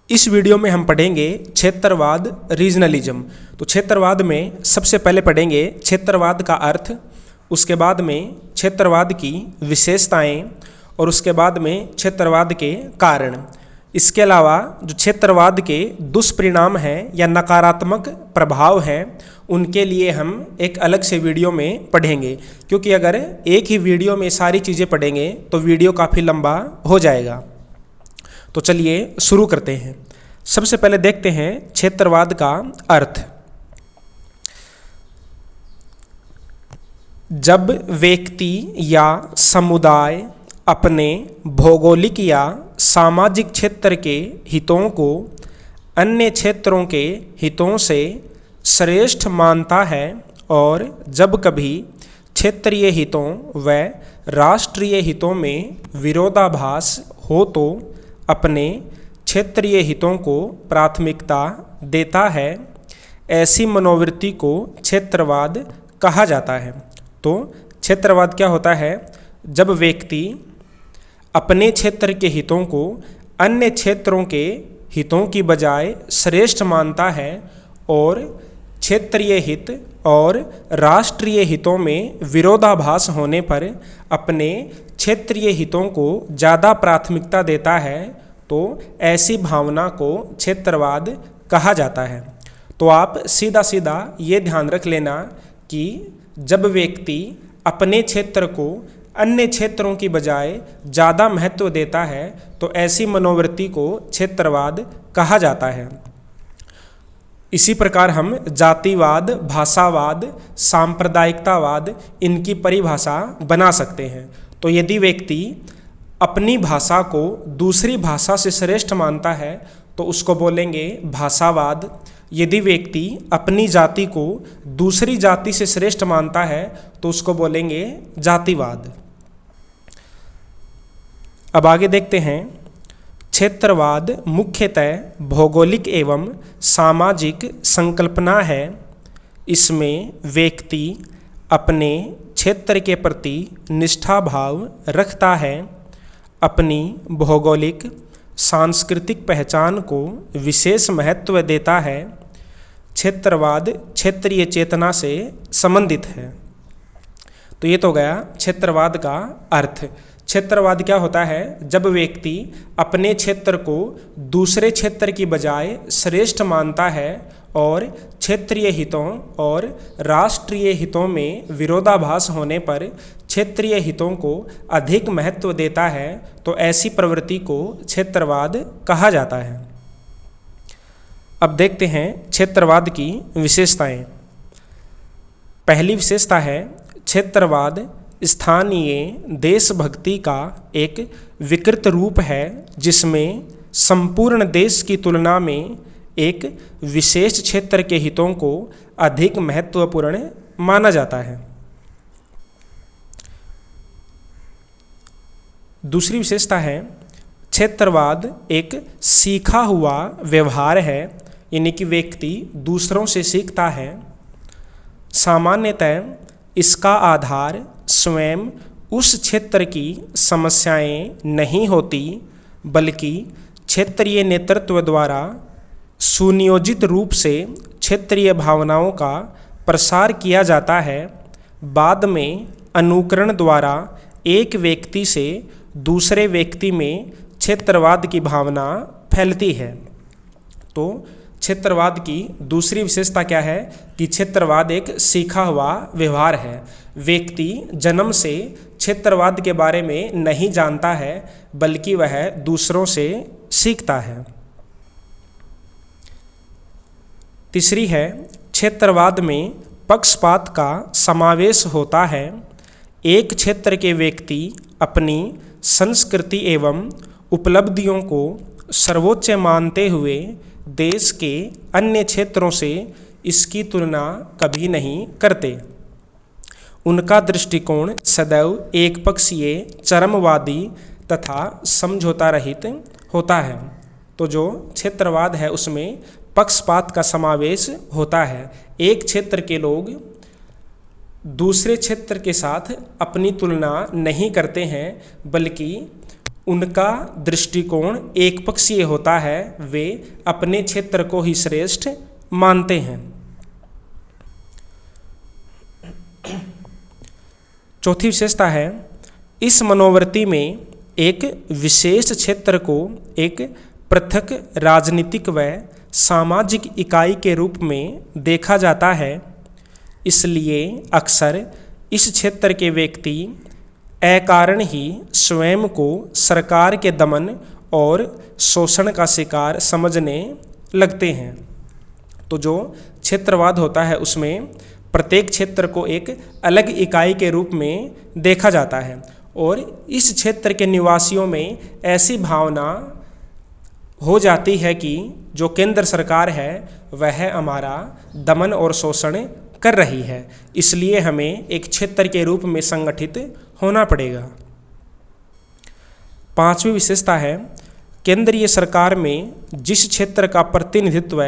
इस वीडियो में हम पढ़ेंगे क्षेत्रवाद रीजनलिज्म। तो क्षेत्रवाद में सबसे पहले पढ़ेंगे क्षेत्रवाद का अर्थ, उसके बाद में क्षेत्रवाद की विशेषताएं और उसके बाद में क्षेत्रवाद के कारण। इसके अलावा जो क्षेत्रवाद के दुष्परिणाम हैं या नकारात्मक प्रभाव हैं उनके लिए हम एक अलग से वीडियो में पढ़ेंगे, क्योंकि अगर एक ही वीडियो में सारी चीज़ें पढ़ेंगे तो वीडियो काफ़ी लंबा हो जाएगा। तो चलिए शुरू करते हैं। सबसे पहले देखते हैं क्षेत्रवाद का अर्थ। जब व्यक्ति या समुदाय अपने भौगोलिक या सामाजिक क्षेत्र के हितों को अन्य क्षेत्रों के हितों से श्रेष्ठ मानता है और जब कभी क्षेत्रीय हितों व राष्ट्रीय हितों में विरोधाभास हो तो अपने क्षेत्रीय हितों को प्राथमिकता देता है, ऐसी मनोवृत्ति को क्षेत्रवाद कहा जाता है। तो क्षेत्रवाद क्या होता है? जब व्यक्ति अपने क्षेत्र के हितों को अन्य क्षेत्रों के हितों की बजाय श्रेष्ठ मानता है और क्षेत्रीय हित और राष्ट्रीय हितों में विरोधाभास होने पर अपने क्षेत्रीय हितों को ज़्यादा प्राथमिकता देता है, तो ऐसी भावना को क्षेत्रवाद कहा जाता है। तो आप सीधा सीधा ये ध्यान रख लेना कि जब व्यक्ति अपने क्षेत्र को अन्य क्षेत्रों की बजाय ज़्यादा महत्व देता है तो ऐसी मनोवृत्ति को क्षेत्रवाद कहा जाता है। इसी प्रकार हम जातिवाद, भाषावाद, सांप्रदायिकतावाद इनकी परिभाषा बना सकते हैं। तो यदि व्यक्ति अपनी भाषा को दूसरी भाषा से श्रेष्ठ मानता है तो उसको बोलेंगे भाषावाद। यदि व्यक्ति अपनी जाति को दूसरी जाति से श्रेष्ठ मानता है तो उसको बोलेंगे जातिवाद। अब आगे देखते हैं। क्षेत्रवाद मुख्यतः भौगोलिक एवं सामाजिक संकल्पना है। इसमें व्यक्ति अपने क्षेत्र के प्रति निष्ठा भाव रखता है, अपनी भौगोलिक सांस्कृतिक पहचान को विशेष महत्व देता है। क्षेत्रवाद क्षेत्रीय चेतना से संबंधित है। तो ये तो गया क्षेत्रवाद का अर्थ। क्षेत्रवाद क्या होता है? जब व्यक्ति अपने क्षेत्र को दूसरे क्षेत्र की बजाय श्रेष्ठ मानता है और क्षेत्रीय हितों और राष्ट्रीय हितों में विरोधाभास होने पर क्षेत्रीय हितों को अधिक महत्व देता है, तो ऐसी प्रवृत्ति को क्षेत्रवाद कहा जाता है। अब देखते हैं क्षेत्रवाद की विशेषताएं। पहली विशेषता है क्षेत्रवाद स्थानीय देशभक्ति का एक विकृत रूप है, जिसमें संपूर्ण देश की तुलना में एक विशेष क्षेत्र के हितों को अधिक महत्वपूर्ण माना जाता है। दूसरी विशेषता है क्षेत्रवाद एक सीखा हुआ व्यवहार है, यानी कि व्यक्ति दूसरों से सीखता है। सामान्यतः इसका आधार स्वयं उस क्षेत्र की समस्याएं नहीं होती, बल्कि क्षेत्रीय नेतृत्व द्वारा सुनियोजित रूप से क्षेत्रीय भावनाओं का प्रसार किया जाता है। बाद में अनुकरण द्वारा एक व्यक्ति से दूसरे व्यक्ति में क्षेत्रवाद की भावना फैलती है। तो क्षेत्रवाद की दूसरी विशेषता क्या है कि क्षेत्रवाद एक सीखा हुआ व्यवहार है। व्यक्ति जन्म से क्षेत्रवाद के बारे में नहीं जानता है, बल्कि वह दूसरों से सीखता है। तीसरी है क्षेत्रवाद में पक्षपात का समावेश होता है। एक क्षेत्र के व्यक्ति अपनी संस्कृति एवं उपलब्धियों को सर्वोच्च मानते हुए देश के अन्य क्षेत्रों से इसकी तुलना कभी नहीं करते। उनका दृष्टिकोण सदैव एकपक्षीय, चरमवादी तथा समझौता रहित होता है। तो जो क्षेत्रवाद है उसमें पक्षपात का समावेश होता है। एक क्षेत्र के लोग दूसरे क्षेत्र के साथ अपनी तुलना नहीं करते हैं, बल्कि उनका दृष्टिकोण एकपक्षीय होता है, वे अपने क्षेत्र को ही श्रेष्ठ मानते हैं। चौथी विशेषता है, इस मनोवृत्ति में एक विशेष क्षेत्र को एक पृथक राजनीतिक व सामाजिक इकाई के रूप में देखा जाता है, इसलिए अक्सर इस क्षेत्र के व्यक्ति अकारण ही स्वयं को सरकार के दमन और शोषण का शिकार समझने लगते हैं। तो जो क्षेत्रवाद होता है उसमें प्रत्येक क्षेत्र को एक अलग इकाई के रूप में देखा जाता है और इस क्षेत्र के निवासियों में ऐसी भावना हो जाती है कि जो केंद्र सरकार है वह हमारा दमन और शोषण कर रही है, इसलिए हमें एक क्षेत्र के रूप में संगठित होना पड़ेगा। पांचवी विशेषता है, केंद्रीय सरकार में जिस क्षेत्र का प्रतिनिधित्व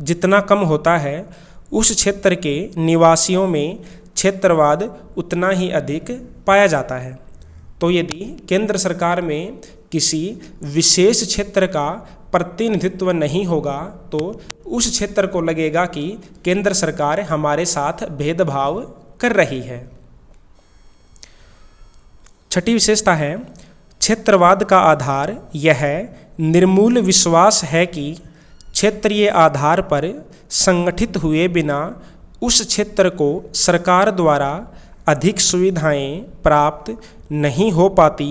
जितना कम होता है उस क्षेत्र के निवासियों में क्षेत्रवाद उतना ही अधिक पाया जाता है। तो यदि केंद्र सरकार में किसी विशेष क्षेत्र का प्रतिनिधित्व नहीं होगा तो उस क्षेत्र को लगेगा कि केंद्र सरकार हमारे साथ भेदभाव कर रही है। छठी विशेषता है, क्षेत्रवाद का आधार यह निर्मूल विश्वास है कि क्षेत्रीय आधार पर संगठित हुए बिना उस क्षेत्र को सरकार द्वारा अधिक सुविधाएं प्राप्त नहीं हो पाती।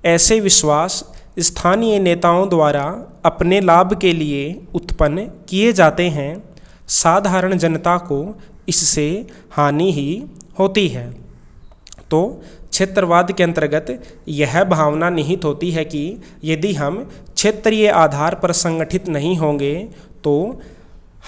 ऐसे विश्वास स्थानीय नेताओं द्वारा अपने लाभ के लिए उत्पन्न किए जाते हैं, साधारण जनता को इससे हानि ही होती है। तो क्षेत्रवाद के अंतर्गत यह भावना निहित होती है कि यदि हम क्षेत्रीय आधार पर संगठित नहीं होंगे तो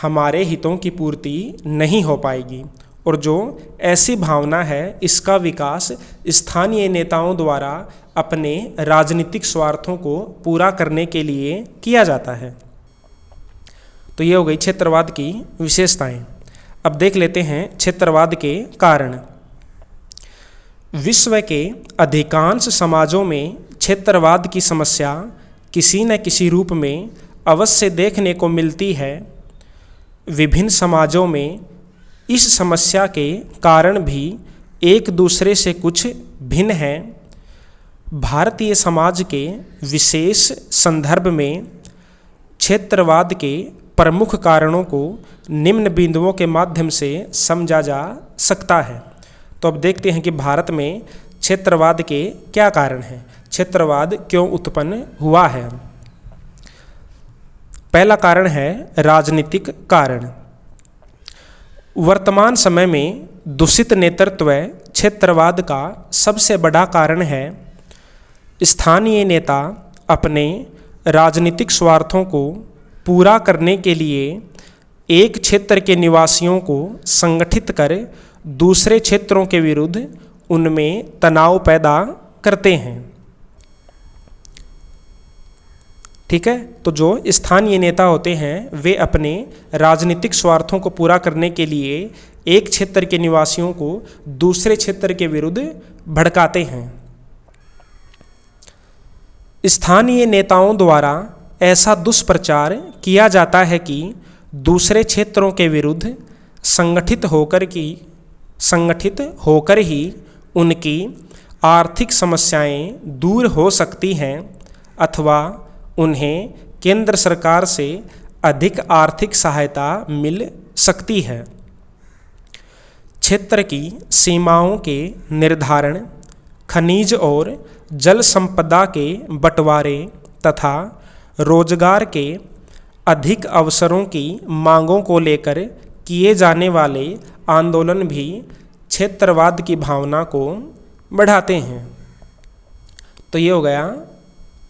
हमारे हितों की पूर्ति नहीं हो पाएगी, और जो ऐसी भावना है इसका विकास स्थानीय नेताओं द्वारा अपने राजनीतिक स्वार्थों को पूरा करने के लिए किया जाता है। तो ये हो गई क्षेत्रवाद की विशेषताएं। अब देख लेते हैं क्षेत्रवाद के कारण। विश्व के अधिकांश समाजों में क्षेत्रवाद की समस्या किसी न किसी रूप में अवश्य देखने को मिलती है। विभिन्न समाजों में इस समस्या के कारण भी एक दूसरे से कुछ भिन्न हैं। भारतीय समाज के विशेष संदर्भ में क्षेत्रवाद के प्रमुख कारणों को निम्न बिंदुओं के माध्यम से समझा जा सकता है। तो अब देखते हैं कि भारत में क्षेत्रवाद के क्या कारण हैं, क्षेत्रवाद क्यों उत्पन्न हुआ है। पहला कारण है राजनीतिक कारण। वर्तमान समय में दूषित नेतृत्व क्षेत्रवाद का सबसे बड़ा कारण है। स्थानीय नेता अपने राजनीतिक स्वार्थों को पूरा करने के लिए एक क्षेत्र के निवासियों को संगठित कर दूसरे क्षेत्रों के विरुद्ध उनमें तनाव पैदा करते हैं। ठीक है, तो जो स्थानीय नेता होते हैं वे अपने राजनीतिक स्वार्थों को पूरा करने के लिए एक क्षेत्र के निवासियों को दूसरे क्षेत्र के विरुद्ध भड़काते हैं। स्थानीय नेताओं द्वारा ऐसा दुष्प्रचार किया जाता है कि दूसरे क्षेत्रों के विरुद्ध संगठित होकर ही उनकी आर्थिक समस्याएं दूर हो सकती हैं अथवा उन्हें केंद्र सरकार से अधिक आर्थिक सहायता मिल सकती है। क्षेत्र की सीमाओं के निर्धारण, खनिज और जल संपदा के बंटवारे तथा रोजगार के अधिक अवसरों की मांगों को लेकर किए जाने वाले आंदोलन भी क्षेत्रवाद की भावना को बढ़ाते हैं। तो ये हो गया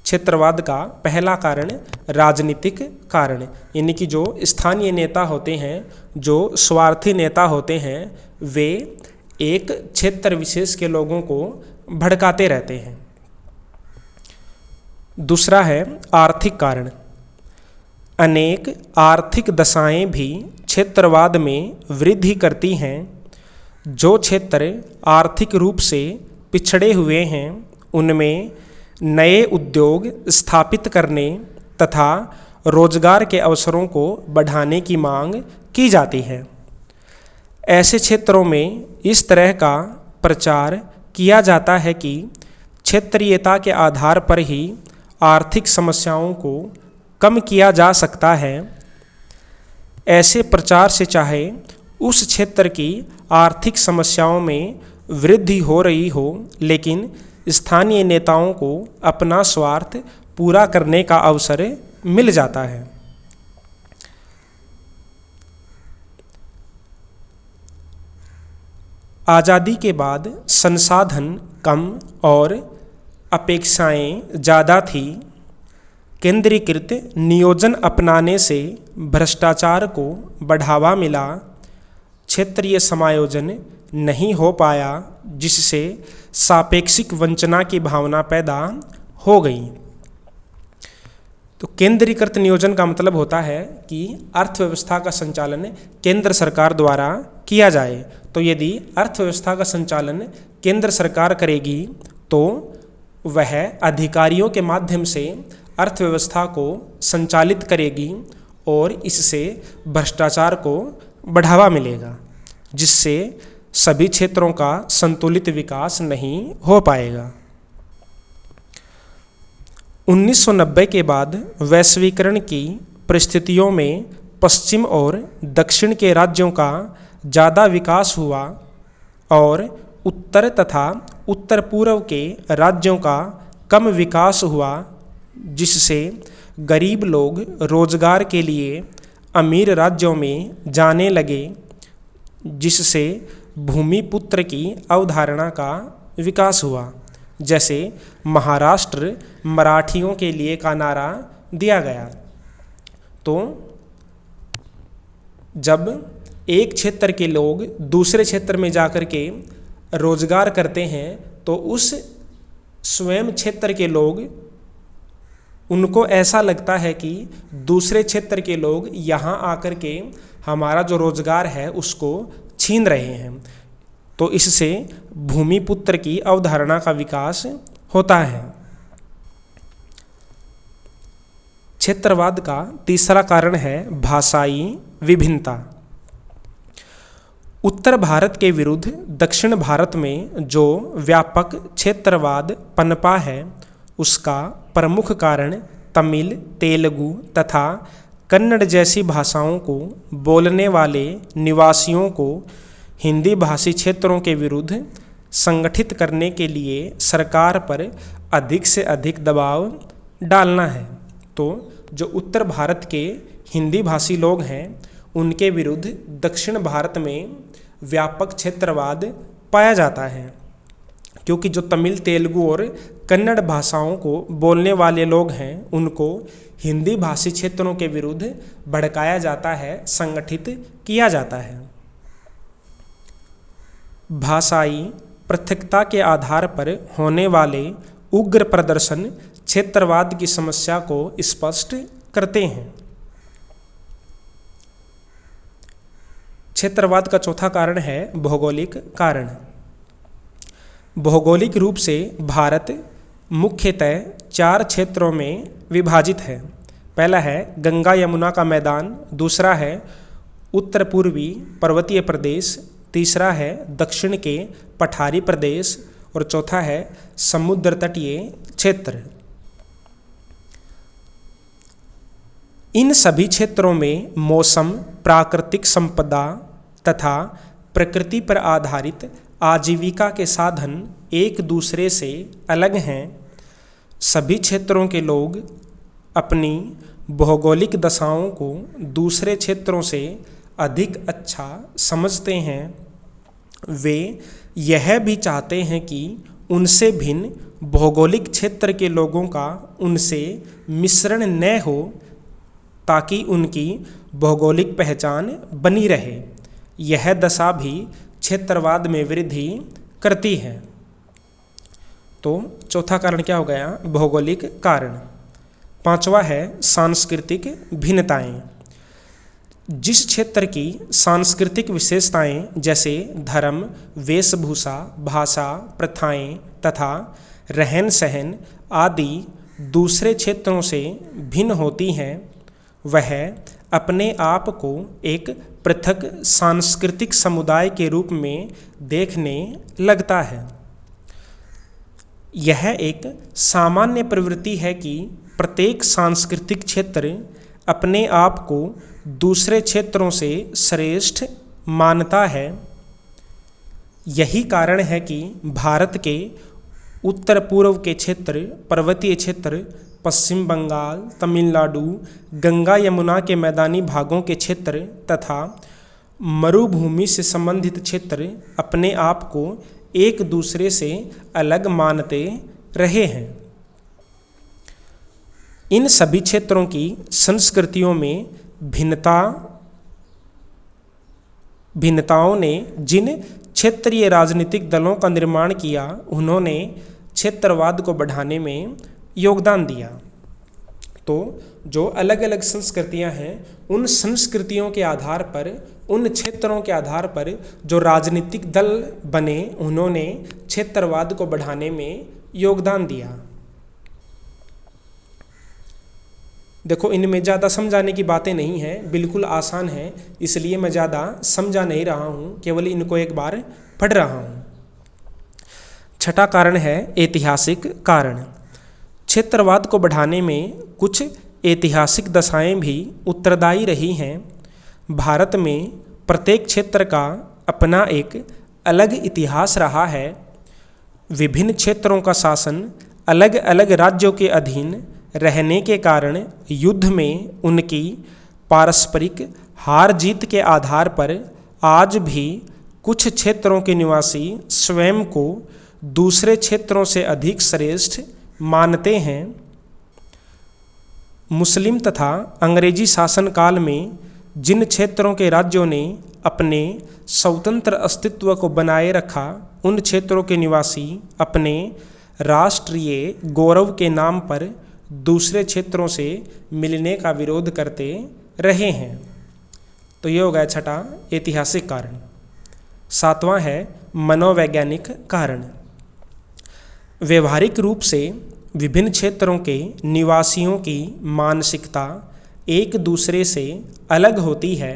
क्षेत्रवाद का पहला कारण, राजनीतिक कारण, यानी कि जो स्थानीय नेता होते हैं, जो स्वार्थी नेता होते हैं, वे एक क्षेत्र विशेष के लोगों को भड़काते रहते हैं। दूसरा है आर्थिक कारण। अनेक आर्थिक दशाएं भी क्षेत्रवाद में वृद्धि करती हैं। जो क्षेत्र आर्थिक रूप से पिछड़े हुए हैं उनमें नए उद्योग स्थापित करने तथा रोजगार के अवसरों को बढ़ाने की मांग की जाती है। ऐसे क्षेत्रों में इस तरह का प्रचार किया जाता है कि क्षेत्रीयता के आधार पर ही आर्थिक समस्याओं को कम किया जा सकता है। ऐसे प्रचार से चाहे उस क्षेत्र की आर्थिक समस्याओं में वृद्धि हो रही हो, लेकिन स्थानीय नेताओं को अपना स्वार्थ पूरा करने का अवसर मिल जाता है। आज़ादी के बाद संसाधन कम और अपेक्षाएं ज़्यादा थी। केंद्रीकृत नियोजन अपनाने से भ्रष्टाचार को बढ़ावा मिला। क्षेत्रीय समायोजन नहीं हो पाया, जिससे सापेक्षिक वंचना की भावना पैदा हो गई। तो केंद्रीकृत नियोजन का मतलब होता है कि अर्थव्यवस्था का संचालन केंद्र सरकार द्वारा किया जाए। तो यदि अर्थव्यवस्था का संचालन केंद्र सरकार करेगी तो वह अधिकारियों के माध्यम से अर्थव्यवस्था को संचालित करेगी और इससे भ्रष्टाचार को बढ़ावा मिलेगा, जिससे सभी क्षेत्रों का संतुलित विकास नहीं हो पाएगा। 1990 के बाद वैश्वीकरण की परिस्थितियों में पश्चिम और दक्षिण के राज्यों का ज़्यादा विकास हुआ और उत्तर तथा उत्तर पूर्व के राज्यों का कम विकास हुआ, जिससे गरीब लोग रोजगार के लिए अमीर राज्यों में जाने लगे, जिससे भूमिपुत्र की अवधारणा का विकास हुआ। जैसे महाराष्ट्र मराठियों के लिए का नारा दिया गया। तो जब एक क्षेत्र के लोग दूसरे क्षेत्र में जाकर के रोजगार करते हैं तो उस स्वयं क्षेत्र के लोग, उनको ऐसा लगता है कि दूसरे क्षेत्र के लोग यहाँ आकर के हमारा जो रोजगार है उसको छीन रहे हैं। तो इससे भूमिपुत्र की अवधारणा का विकास होता है। क्षेत्रवाद का तीसरा कारण है भाषाई विभिन्नता। उत्तर भारत के विरुद्ध दक्षिण भारत में जो व्यापक क्षेत्रवाद पनपा है, उसका प्रमुख कारण तमिल, तेलुगु तथा कन्नड़ जैसी भाषाओं को बोलने वाले निवासियों को हिंदी भाषी क्षेत्रों के विरुद्ध संगठित करने के लिए सरकार पर अधिक से अधिक दबाव डालना है। तो जो उत्तर भारत के हिंदी भाषी लोग हैं, उनके विरुद्ध दक्षिण भारत में व्यापक क्षेत्रवाद पाया जाता है, क्योंकि जो तमिल, तेलुगु और कन्नड़ भाषाओं को बोलने वाले लोग हैं, उनको हिंदी भाषी क्षेत्रों के विरुद्ध भड़काया जाता है, संगठित किया जाता है। भाषाई पृथकता के आधार पर होने वाले उग्र प्रदर्शन क्षेत्रवाद की समस्या को स्पष्ट करते हैं। क्षेत्रवाद का चौथा कारण है भौगोलिक कारण। भौगोलिक रूप से भारत मुख्यतः 4 क्षेत्रों में विभाजित है। पहला है गंगा यमुना का मैदान, दूसरा है उत्तर पूर्वी पर्वतीय प्रदेश, तीसरा है दक्षिण के पठारी प्रदेश और चौथा है समुद्र तटीय क्षेत्र। इन सभी क्षेत्रों में मौसम, प्राकृतिक संपदा तथा प्रकृति पर आधारित आजीविका के साधन एक दूसरे से अलग हैं। सभी क्षेत्रों के लोग अपनी भौगोलिक दशाओं को दूसरे क्षेत्रों से अधिक अच्छा समझते हैं। वे यह भी चाहते हैं कि उनसे भिन्न भौगोलिक क्षेत्र के लोगों का उनसे मिश्रण न हो, ताकि उनकी भौगोलिक पहचान बनी रहे। यह दशा भी क्षेत्रवाद में वृद्धि करती है। तो चौथा कारण क्या हो गया? भौगोलिक कारण। पांचवा है सांस्कृतिक भिन्नताएं। जिस क्षेत्र की सांस्कृतिक विशेषताएं जैसे धर्म, वेशभूषा, भाषा, प्रथाएं तथा रहन सहन आदि दूसरे क्षेत्रों से भिन्न होती हैं, वह अपने आप को एक पृथक सांस्कृतिक समुदाय के रूप में देखने लगता है। यह एक सामान्य प्रवृत्ति है कि प्रत्येक सांस्कृतिक क्षेत्र अपने आप को दूसरे क्षेत्रों से श्रेष्ठ मानता है। यही कारण है कि भारत के उत्तर पूर्व के क्षेत्र, पर्वतीय क्षेत्र, पश्चिम बंगाल, तमिलनाडु, गंगा यमुना के मैदानी भागों के क्षेत्र तथा मरुभूमि से संबंधित क्षेत्र अपने आप को एक दूसरे से अलग मानते रहे हैं। इन सभी क्षेत्रों की संस्कृतियों में भिन्नताओं ने जिन क्षेत्रीय राजनीतिक दलों का निर्माण किया, उन्होंने क्षेत्रवाद को बढ़ाने में योगदान दिया। तो जो अलग अलग संस्कृतियां हैं, उन संस्कृतियों के आधार पर, उन क्षेत्रों के आधार पर जो राजनीतिक दल बने, उन्होंने क्षेत्रवाद को बढ़ाने में योगदान दिया। देखो, इनमें ज़्यादा समझाने की बातें नहीं हैं, बिल्कुल आसान है, इसलिए मैं ज़्यादा समझा नहीं रहा हूँ, केवल इनको एक बार पढ़ रहा हूँ। छठा कारण है ऐतिहासिक कारण। क्षेत्रवाद को बढ़ाने में कुछ ऐतिहासिक दशाएं भी उत्तरदायी रही हैं। भारत में प्रत्येक क्षेत्र का अपना एक अलग इतिहास रहा है। विभिन्न क्षेत्रों का शासन अलग अलग राज्यों के अधीन रहने के कारण युद्ध में उनकी पारस्परिक हार जीत के आधार पर आज भी कुछ क्षेत्रों के निवासी स्वयं को दूसरे क्षेत्रों से अधिक श्रेष्ठ मानते हैं। मुस्लिम तथा अंग्रेजी शासन काल में जिन क्षेत्रों के राज्यों ने अपने स्वतंत्र अस्तित्व को बनाए रखा, उन क्षेत्रों के निवासी अपने राष्ट्रीय गौरव के नाम पर दूसरे क्षेत्रों से मिलने का विरोध करते रहे हैं। तो ये हो गया छठा ऐतिहासिक कारण। सातवां है मनोवैज्ञानिक कारण। व्यवहारिक रूप से विभिन्न क्षेत्रों के निवासियों की मानसिकता एक दूसरे से अलग होती है।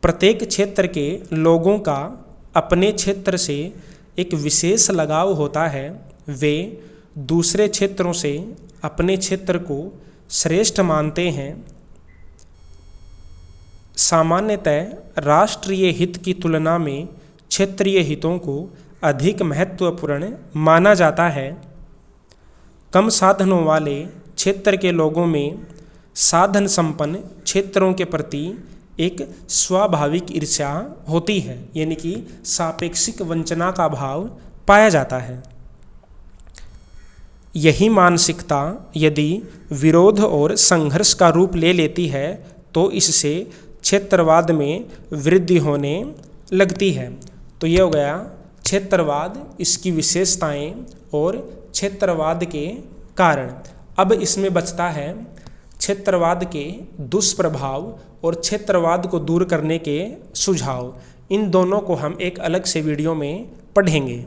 प्रत्येक क्षेत्र के लोगों का अपने क्षेत्र से एक विशेष लगाव होता है। वे दूसरे क्षेत्रों से अपने क्षेत्र को श्रेष्ठ मानते हैं। सामान्यतः राष्ट्रीय हित की तुलना में क्षेत्रीय हितों को अधिक महत्वपूर्ण माना जाता है। कम साधनों वाले क्षेत्र के लोगों में साधन संपन्न क्षेत्रों के प्रति एक स्वाभाविक ईर्ष्या होती है, यानी कि सापेक्षिक वंचना का भाव पाया जाता है। यही मानसिकता यदि विरोध और संघर्ष का रूप ले लेती है तो इससे क्षेत्रवाद में वृद्धि होने लगती है। तो ये हो गया क्षेत्रवाद, इसकी विशेषताएं और क्षेत्रवाद के कारण। अब इसमें बचता है क्षेत्रवाद के दुष्प्रभाव और क्षेत्रवाद को दूर करने के सुझाव। इन दोनों को हम एक अलग से वीडियो में पढ़ेंगे।